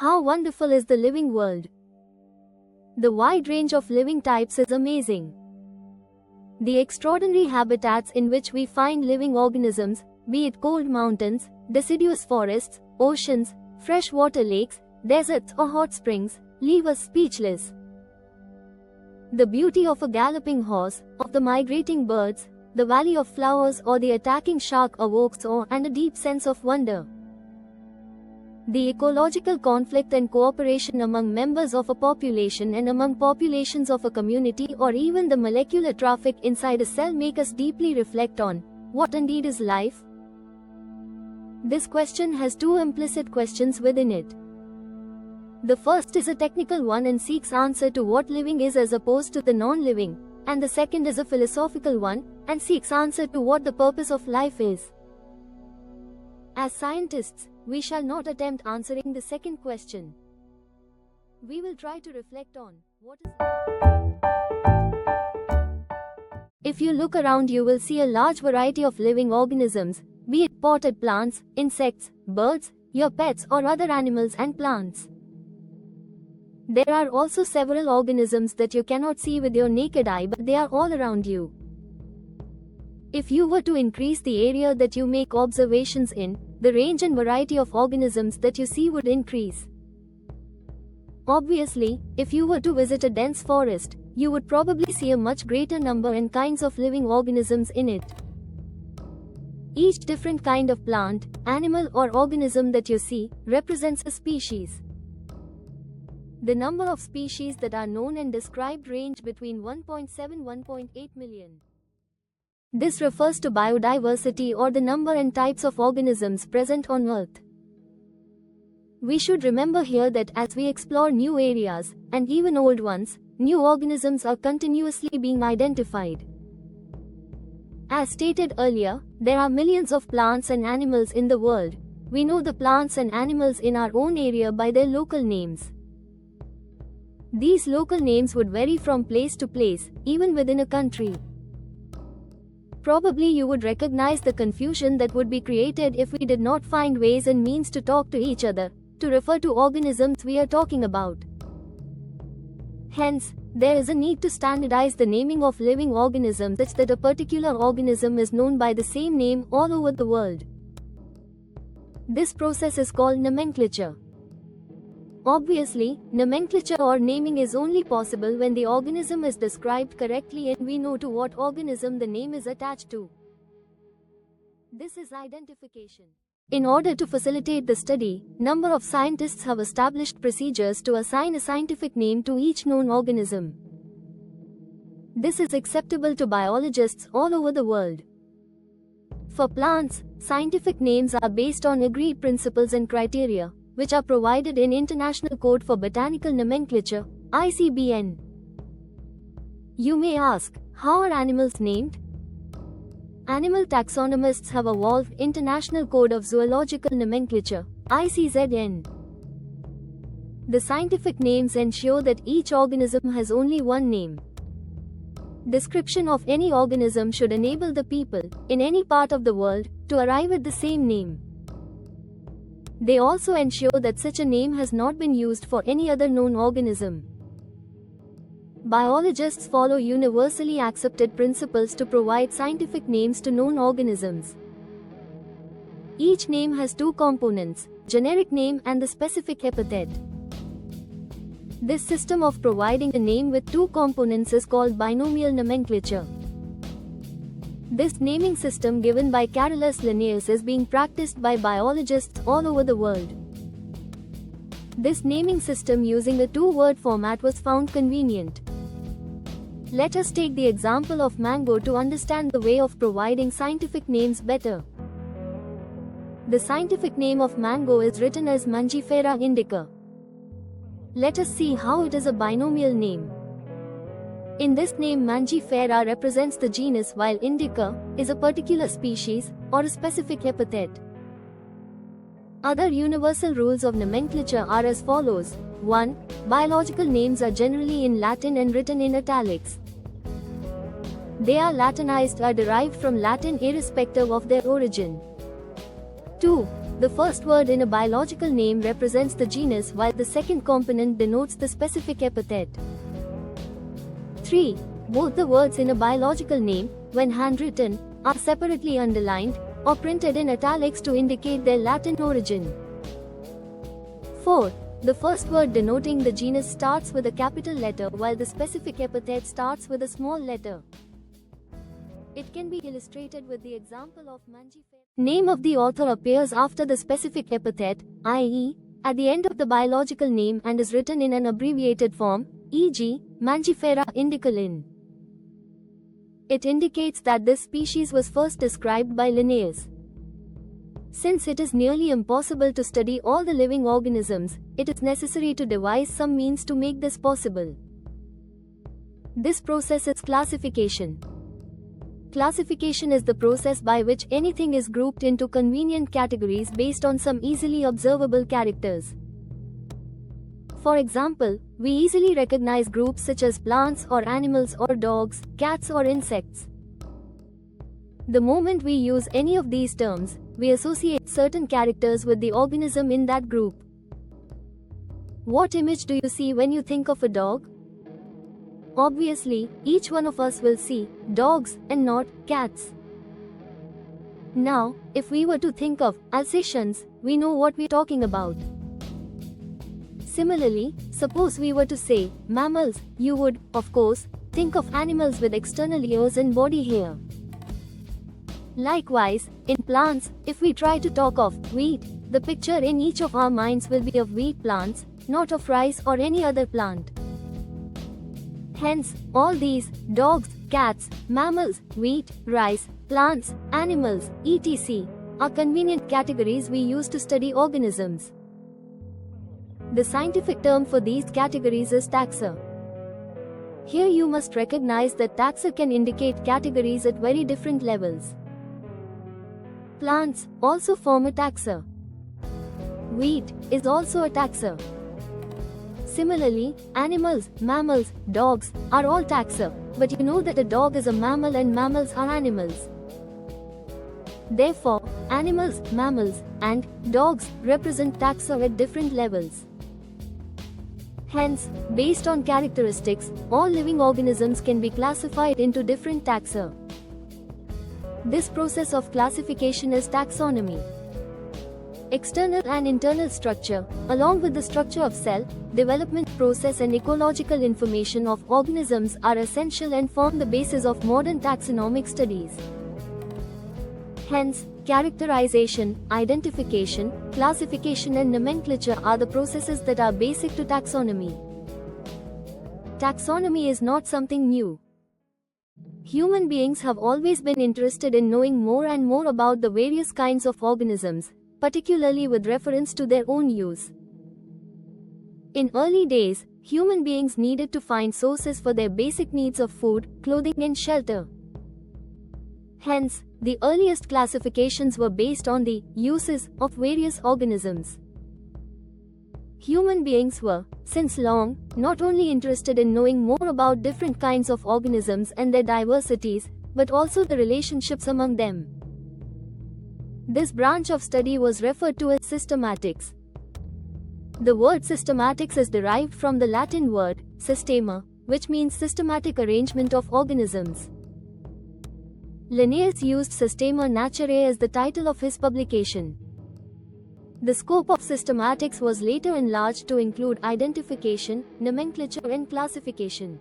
How wonderful is the living world! The wide range of living types is amazing. The extraordinary habitats in which we find living organisms, be it cold mountains, deciduous forests, oceans, freshwater lakes, deserts or hot springs, leave us speechless. The beauty of a galloping horse, of the migrating birds, the valley of flowers or the attacking shark evokes awe and a deep sense of wonder. The ecological conflict and cooperation among members of a population and among populations of a community or even the molecular traffic inside a cell make us deeply reflect on, what indeed is life? This question has two implicit questions within it. The first is a technical one and seeks answer to what living is as opposed to the non-living, and the second is a philosophical one, and seeks answer to what the purpose of life is. As scientists, we shall not attempt answering the second question. We will try to reflect on what is. If you look around, you will see a large variety of living organisms, be it potted plants, insects, birds, your pets or other animals and plants. There are also several organisms that you cannot see with your naked eye, but they are all around you. If you were to increase the area that you make observations in, the range and variety of organisms that you see would increase. Obviously, if you were to visit a dense forest, you would probably see a much greater number and kinds of living organisms in it. Each different kind of plant, animal or organism that you see, represents a species. The number of species that are known and described range between 1.7–1.8 million. This refers to biodiversity or the number and types of organisms present on Earth. We should remember here that as we explore new areas, and even old ones, new organisms are continuously being identified. As stated earlier, there are millions of plants and animals in the world. We know the plants and animals in our own area by their local names. These local names would vary from place to place, even within a country. Probably you would recognize the confusion that would be created if we did not find ways and means to talk to each other, to refer to organisms we are talking about. Hence, there is a need to standardize the naming of living organisms such that a particular organism is known by the same name all over the world. This process is called nomenclature. Obviously, nomenclature or naming is only possible when the organism is described correctly and we know to what organism the name is attached to. This is identification. In order to facilitate the study, number of scientists have established procedures to assign a scientific name to each known organism. This is acceptable to biologists all over the world. For plants, scientific names are based on agreed principles and criteria, which are provided in International Code for Botanical Nomenclature, ICBN. You may ask, how are animals named? Animal taxonomists have evolved International Code of Zoological Nomenclature, ICZN. The scientific names ensure that each organism has only one name. Description of any organism should enable the people, in any part of the world, to arrive at the same name. They also ensure that such a name has not been used for any other known organism. Biologists follow universally accepted principles to provide scientific names to known organisms. Each name has two components, generic name and the specific epithet. This system of providing a name with two components is called binomial nomenclature. This naming system given by Carolus Linnaeus is being practiced by biologists all over the world. This naming system using a two-word format was found convenient. Let us take the example of mango to understand the way of providing scientific names better. The scientific name of mango is written as Mangifera indica. Let us see how it is a binomial name. In this name, Mangifera represents the genus while indica is a particular species or a specific epithet. Other universal rules of nomenclature are as follows. 1. Biological names are generally in Latin and written in italics. They are Latinized or derived from Latin irrespective of their origin. 2. The first word in a biological name represents the genus while the second component denotes the specific epithet. 3. Both the words in a biological name, when handwritten, are separately underlined or printed in italics to indicate their Latin origin. 4. The first word denoting the genus starts with a capital letter while the specific epithet starts with a small letter. It can be illustrated with the example of Mangifera. Name of the author appears after the specific epithet, i.e., at the end of the biological name and is written in an abbreviated form, e.g., Mangifera indica Linn. It indicates that this species was first described by Linnaeus. Since it is nearly impossible to study all the living organisms, it is necessary to devise some means to make this possible. This process is classification. Classification is the process by which anything is grouped into convenient categories based on some easily observable characters. For example, we easily recognize groups such as plants or animals or dogs, cats or insects. The moment we use any of these terms, we associate certain characters with the organism in that group. What image do you see when you think of a dog? Obviously, each one of us will see dogs and not cats. Now, if we were to think of Alsatians, we know what we're talking about. Similarly, suppose we were to say mammals, you would, of course, think of animals with external ears and body hair. Likewise, in plants, if we try to talk of wheat, the picture in each of our minds will be of wheat plants, not of rice or any other plant. Hence, all these, dogs, cats, mammals, wheat, rice, plants, animals, etc., are convenient categories we use to study organisms. The scientific term for these categories is taxa. Here you must recognize that taxa can indicate categories at very different levels. Plants also form a taxa. Wheat is also a taxa. Similarly, animals, mammals, dogs are all taxa, but you know that a dog is a mammal and mammals are animals. Therefore, animals, mammals, and dogs represent taxa at different levels. Hence, based on characteristics, all living organisms can be classified into different taxa. This process of classification is taxonomy. External and internal structure, along with the structure of cell, development process and ecological information of organisms are essential and form the basis of modern taxonomic studies. Hence, characterization, identification, classification and nomenclature are the processes that are basic to taxonomy. Taxonomy is not something new. Human beings have always been interested in knowing more and more about the various kinds of organisms, particularly with reference to their own use. In early days, human beings needed to find sources for their basic needs of food, clothing and shelter. Hence, the earliest classifications were based on the uses of various organisms. Human beings were, since long, not only interested in knowing more about different kinds of organisms and their diversities, but also the relationships among them. This branch of study was referred to as systematics. The word systematics is derived from the Latin word systema, which means systematic arrangement of organisms. Linnaeus used Systema Naturae as the title of his publication. The scope of systematics was later enlarged to include identification, nomenclature and classification.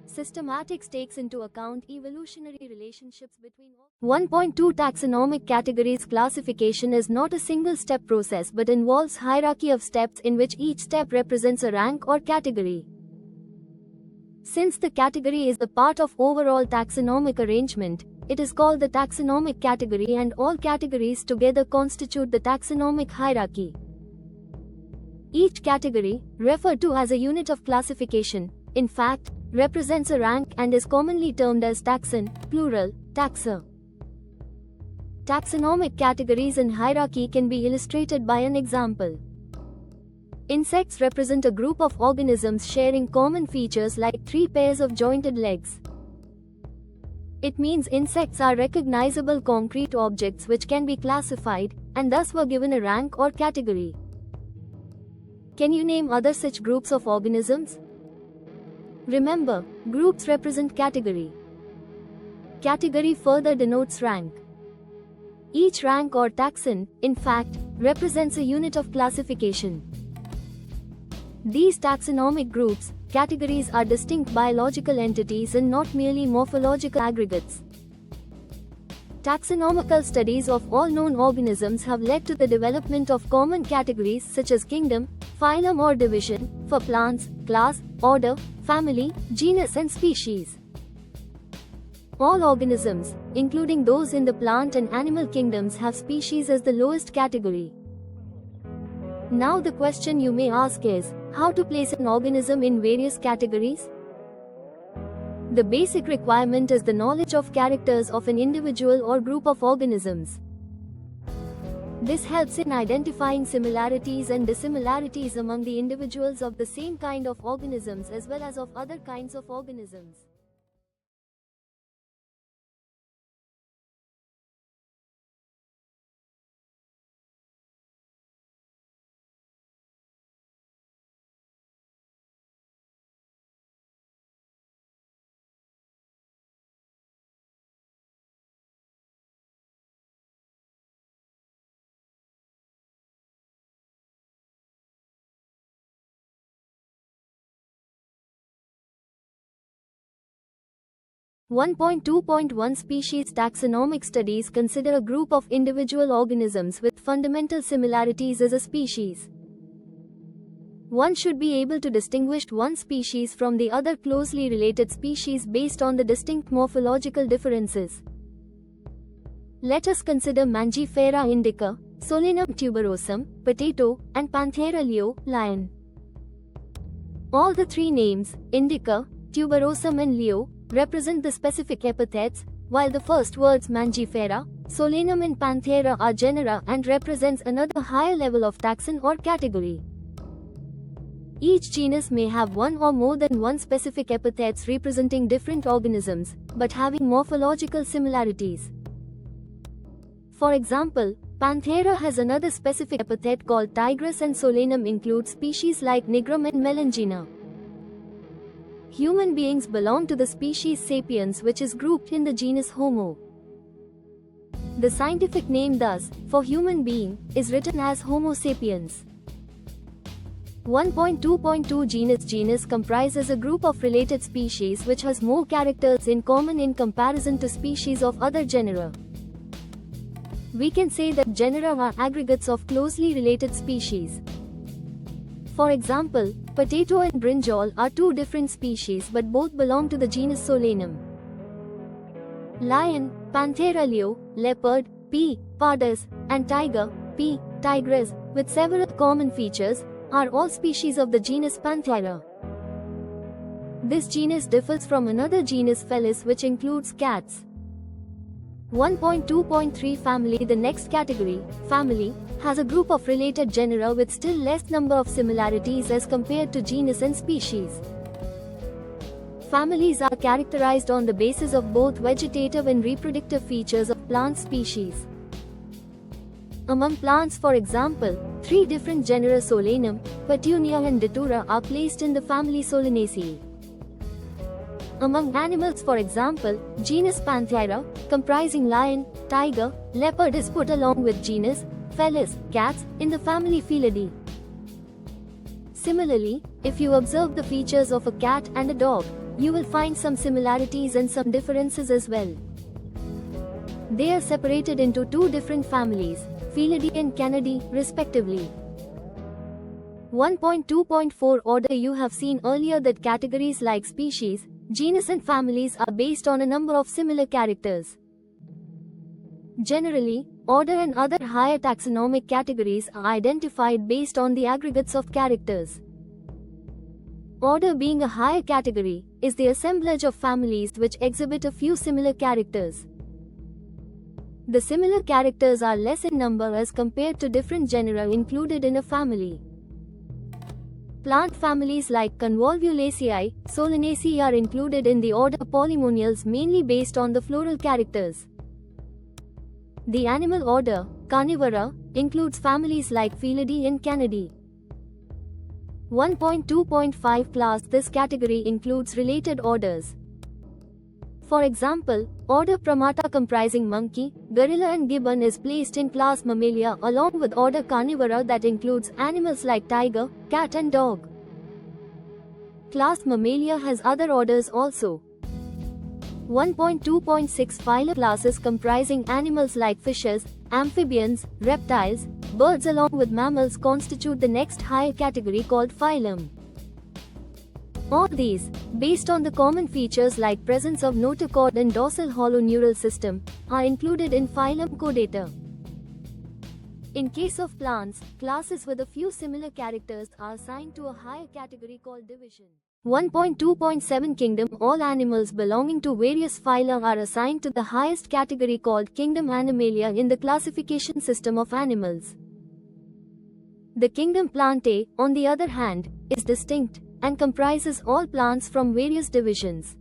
Systematics takes into account evolutionary relationships between 1.2 taxonomic categories. Classification is not a single-step process but involves hierarchy of steps in which each step represents a rank or category. Since the category is the part of overall taxonomic arrangement, it is called the taxonomic category and all categories together constitute the taxonomic hierarchy. Each category, referred to as a unit of classification, in fact, represents a rank and is commonly termed as taxon, plural, taxa. Taxonomic categories and hierarchy can be illustrated by an example. Insects represent a group of organisms sharing common features like 3 pairs of jointed legs. It means insects are recognizable concrete objects which can be classified, and thus were given a rank or category. Can you name other such groups of organisms? Remember, groups represent category. Category further denotes rank. Each rank or taxon, in fact, represents a unit of classification. These taxonomic groups, categories, are distinct biological entities and not merely morphological aggregates. Taxonomical studies of all known organisms have led to the development of common categories such as kingdom, phylum or division, for plants, class, order, family, genus and species. All organisms, including those in the plant and animal kingdoms, have species as the lowest category. Now the question you may ask is, how to place an organism in various categories? The basic requirement is the knowledge of characters of an individual or group of organisms. This helps in identifying similarities and dissimilarities among the individuals of the same kind of organisms as well as of other kinds of organisms. One point 2.1 Species taxonomic studies consider a group of individual organisms with fundamental similarities as a species. One should be able to distinguish one species from the other closely related species based on the distinct morphological differences. Let us consider Mangifera indica, Solanum tuberosum, potato, and Panthera leo, lion. All the three names, indica, tuberosum and leo, represent the specific epithets, while the first words Mangifera, Solanum and Panthera are genera and represents another higher level of taxon or category. Each genus may have one or more than one specific epithets representing different organisms, but having morphological similarities. For example, Panthera has another specific epithet called tigress and Solanum includes species like Nigrum and Melangina. Human beings belong to the species Sapiens, which is grouped in the genus Homo. The scientific name thus, for human being, is written as Homo sapiens. 1.2.2 Genus comprises a group of related species which has more characters in common in comparison to species of other genera. We can say that genera are aggregates of closely related species. For example, potato and brinjal are two different species but both belong to the genus Solanum. Lion, Panthera leo, leopard, P. pardus, and tiger, P. tigris, with several common features, are all species of the genus Panthera. This genus differs from another genus Felis which includes cats. 1.2.3 Family. The next category, family, has a group of related genera with still less number of similarities as compared to genus and species. Families are characterized on the basis of both vegetative and reproductive features of plant species. Among plants, for example, three different genera Solanum, Petunia and Datura are placed in the family Solanaceae. Among animals, for example, genus Panthera, comprising lion, tiger, leopard is put along with genus Felis, cats, in the family Felidae. Similarly, if you observe the features of a cat and a dog, you will find some similarities and some differences as well. They are separated into two different families, Felidae and Canidae, respectively. 1.2.4 Order. You have seen earlier that categories like species, genus and families are based on a number of similar characters. Generally, order and other higher taxonomic categories are identified based on the aggregates of characters. Order, being a higher category, is the assemblage of families which exhibit a few similar characters. The similar characters are less in number as compared to different genera included in a family. Plant families like Convolvulaceae, Solanaceae are included in the order polynomials mainly based on the floral characters. The animal order, Carnivora, includes families like Felidae and Canidae. 1.2.5 class. This category includes related orders. For example, order Primata comprising monkey, gorilla and gibbon is placed in class Mammalia along with order Carnivora that includes animals like tiger, cat and dog. Class Mammalia has other orders also. 1.2.6 Phylum. Classes comprising animals like fishes, amphibians, reptiles, birds along with mammals constitute the next higher category called phylum. All these, based on the common features like presence of notochord and dorsal hollow neural system, are included in phylum Chordata. In case of plants, classes with a few similar characters are assigned to a higher category called division. 1.2.7 Kingdom. All animals belonging to various phyla are assigned to the highest category called Kingdom Animalia in the classification system of animals. The kingdom Plantae, on the other hand, is distinct and comprises all plants from various divisions.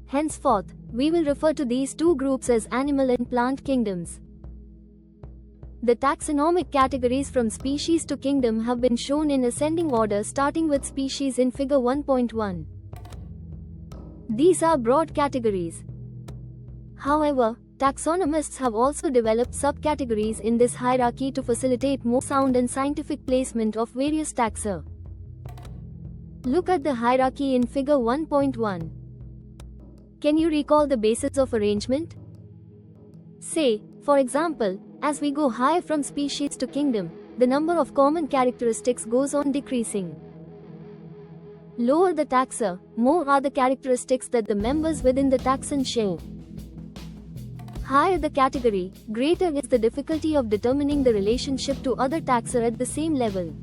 Henceforth, we will refer to these two groups as animal and plant kingdoms. The taxonomic categories from species to kingdom have been shown in ascending order starting with species in figure 1.1. These are broad categories. However, taxonomists have also developed subcategories in this hierarchy to facilitate more sound and scientific placement of various taxa. Look at the hierarchy in figure 1.1. Can you recall the basis of arrangement? Say, for example, as we go higher from species to kingdom, the number of common characteristics goes on decreasing. Lower the taxa, more are the characteristics that the members within the taxon share. Higher the category, greater is the difficulty of determining the relationship to other taxa at the same level.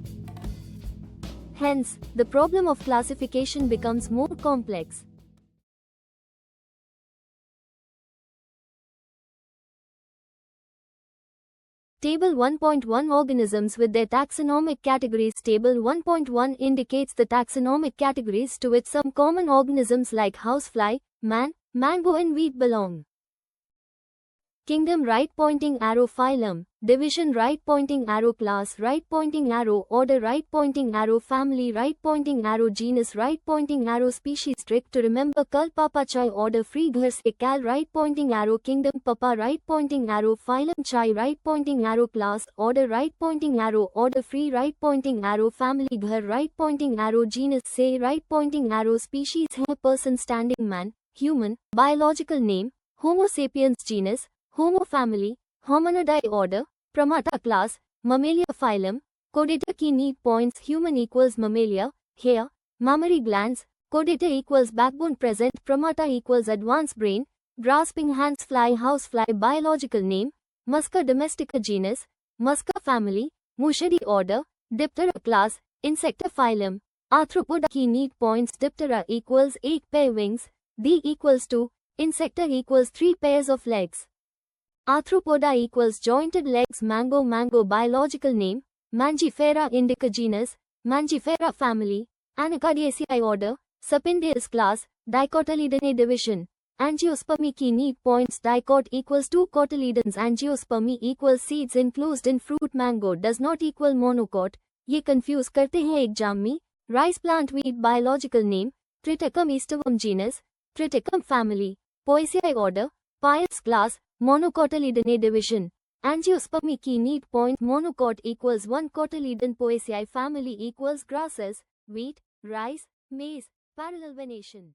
Hence, the problem of classification becomes more complex. Table 1.1 Organisms with their taxonomic categories. Table 1.1 indicates the taxonomic categories to which some common organisms like housefly, man, mango and wheat belong. Kingdom right pointing arrow phylum, division right pointing arrow class right pointing arrow order right pointing arrow family right pointing arrow genus right pointing arrow species. Trick to remember Kalpapachai order free ghar se cal right pointing arrow kingdom papa right pointing arrow phylum chai right pointing arrow class order right pointing arrow order free right pointing arrow family ghar right pointing arrow genus say right pointing arrow species hai person standing man human biological name Homo sapiens genus Homo family, Hominidae order, Primata class, Mammalia phylum, Chordata. Key need points. Human equals Mammalia, hair, mammary glands, Chordata equals backbone present, Primata equals advanced brain, grasping hands fly housefly biological name, Musca domestica genus, Musca family, Muscidae order, Diptera class, Insecta phylum, Arthropoda. Key need points. Diptera equals 8 pair wings, D equals 2, Insecta equals 3 pairs of legs. Arthropoda equals jointed legs. Mango biological name, Mangifera indica genus, Mangifera family, Anacardiaceae order, Sapindius class, Dicotyledonate division. Angiospermy. Key need points. Dicot equals 2 cotyledons. Angiospermy equals seeds enclosed in fruit. Mango does not equal monocot. ये confuse करते हैं exam में. Rice plant wheat biological name, Triticum aestivum genus, Triticum family, Poaceae order, Pius class, Monocotyledonate division. Angiospermy. Key need point. Monocot equals 1 cotyledon. Poaceae family equals grasses, wheat, rice, maize. Parallel venation.